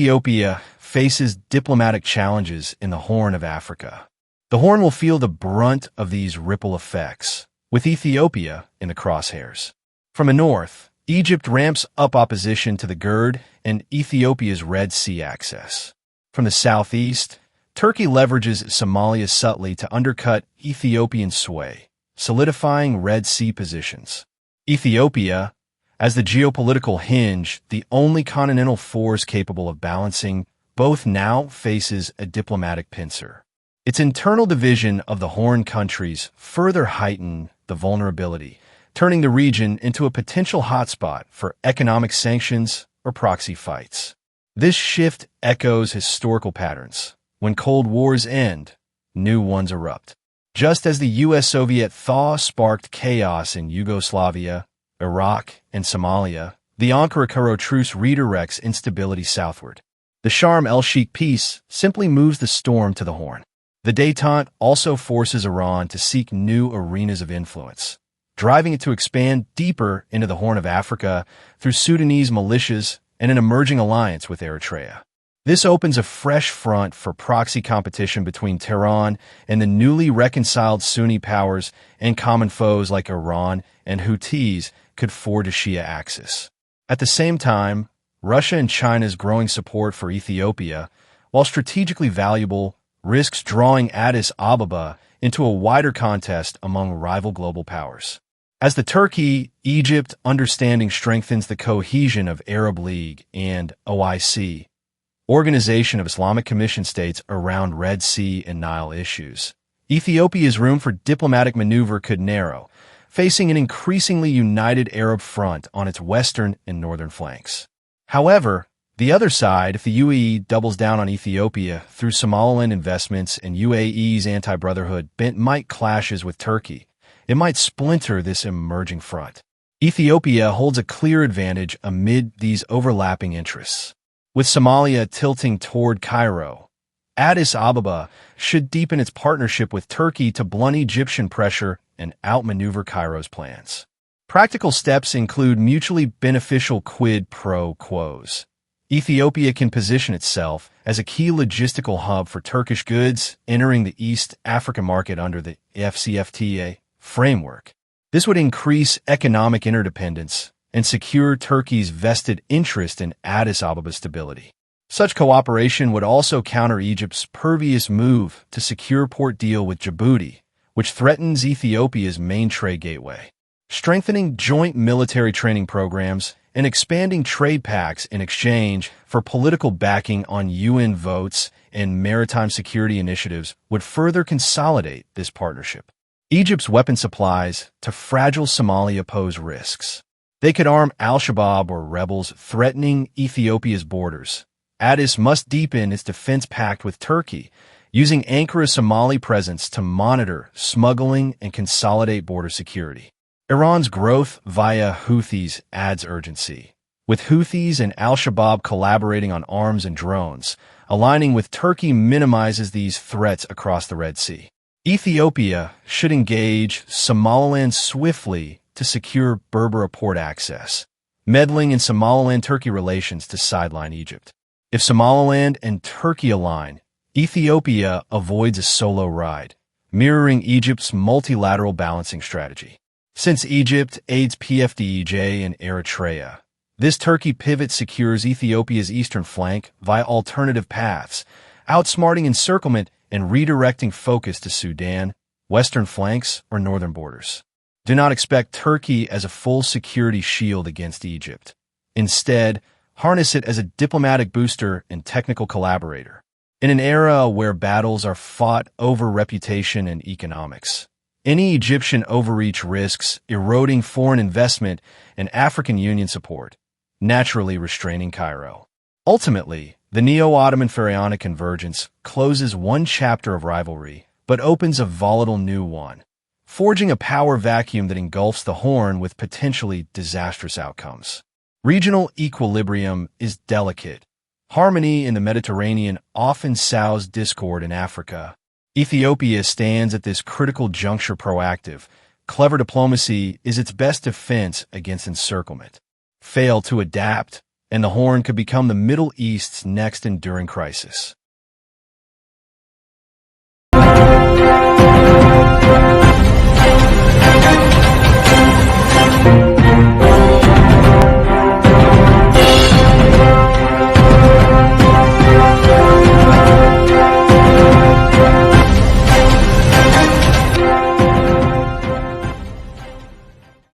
Ethiopia faces diplomatic challenges in the Horn of Africa. The Horn will feel the brunt of these ripple effects, with Ethiopia in the crosshairs. From the north, Egypt ramps up opposition to the GERD and Ethiopia's Red Sea access. From the southeast, Turkey leverages Somalia subtly to undercut Ethiopian sway, solidifying Red Sea positions. Ethiopia, as the geopolitical hinge, the only continental force capable of balancing both, now faces a diplomatic pincer. Its internal division of the Horn countries further heighten the vulnerability, turning the region into a potential hotspot for economic sanctions or proxy fights. This shift echoes historical patterns. When Cold Wars end, new ones erupt. Just as the US-Soviet thaw sparked chaos in Yugoslavia, Iraq, and Somalia, the Ankara-Cairo truce redirects instability southward. The Sharm el-Sheikh peace simply moves the storm to the Horn. The détente also forces Iran to seek new arenas of influence, driving it to expand deeper into the Horn of Africa through Sudanese militias and an emerging alliance with Eritrea. This opens a fresh front for proxy competition between Tehran and the newly reconciled Sunni powers, and common foes like Iran and Houthis could forge a Shia axis. At the same time, Russia and China's growing support for Ethiopia, while strategically valuable, risks drawing Addis Ababa into a wider contest among rival global powers. As the Turkey-Egypt understanding strengthens the cohesion of Arab League and OIC, Organization of Islamic Commission states around Red Sea and Nile issues, Ethiopia's room for diplomatic maneuver could narrow, facing an increasingly united Arab front on its western and northern flanks. However, the other side, if the UAE doubles down on Ethiopia through Somaliland investments and UAE's anti-brotherhood bent might clashes with Turkey, it might splinter this emerging front. Ethiopia holds a clear advantage amid these overlapping interests. With Somalia tilting toward Cairo, Addis Ababa should deepen its partnership with Turkey to blunt Egyptian pressure and outmaneuver Cairo's plans. Practical steps include mutually beneficial quid pro quos. Ethiopia can position itself as a key logistical hub for Turkish goods entering the East African market under the FCFTA framework. This would increase economic interdependence and secure Turkey's vested interest in Addis Ababa's stability. Such cooperation would also counter Egypt's previous move to secure port deal with Djibouti, which threatens Ethiopia's main trade gateway. Strengthening joint military training programs and expanding trade pacts in exchange for political backing on UN votes and maritime security initiatives would further consolidate this partnership. Egypt's weapon supplies to fragile Somalia pose risks. They could arm al-Shabaab or rebels threatening Ethiopia's borders. Addis must deepen its defense pact with Turkey, using Ankara's Somali presence to monitor smuggling and consolidate border security. Iran's growth via Houthis adds urgency. With Houthis and al-Shabaab collaborating on arms and drones, aligning with Turkey minimizes these threats across the Red Sea. Ethiopia should engage Somaliland swiftly to secure Berbera port access, meddling in Somaliland-Turkey relations to sideline Egypt. If Somaliland and Turkey align, Ethiopia avoids a solo ride, mirroring Egypt's multilateral balancing strategy. Since Egypt aids PFDEJ and Eritrea, this Turkey pivot secures Ethiopia's eastern flank via alternative paths, outsmarting encirclement and redirecting focus to Sudan, western flanks, or northern borders. Do not expect Turkey as a full security shield against Egypt. Instead, harness it as a diplomatic booster and technical collaborator. In an era where battles are fought over reputation and economics, any Egyptian overreach risks eroding foreign investment and African Union support, naturally restraining Cairo. Ultimately, the Neo-Ottoman Pharaonic convergence closes one chapter of rivalry, but opens a volatile new one, forging a power vacuum that engulfs the Horn with potentially disastrous outcomes. Regional equilibrium is delicate. Harmony in the Mediterranean often sows discord in Africa. Ethiopia stands at this critical juncture proactive. Clever diplomacy is its best defense against encirclement. Fail to adapt, and the Horn could become the Middle East's next enduring crisis.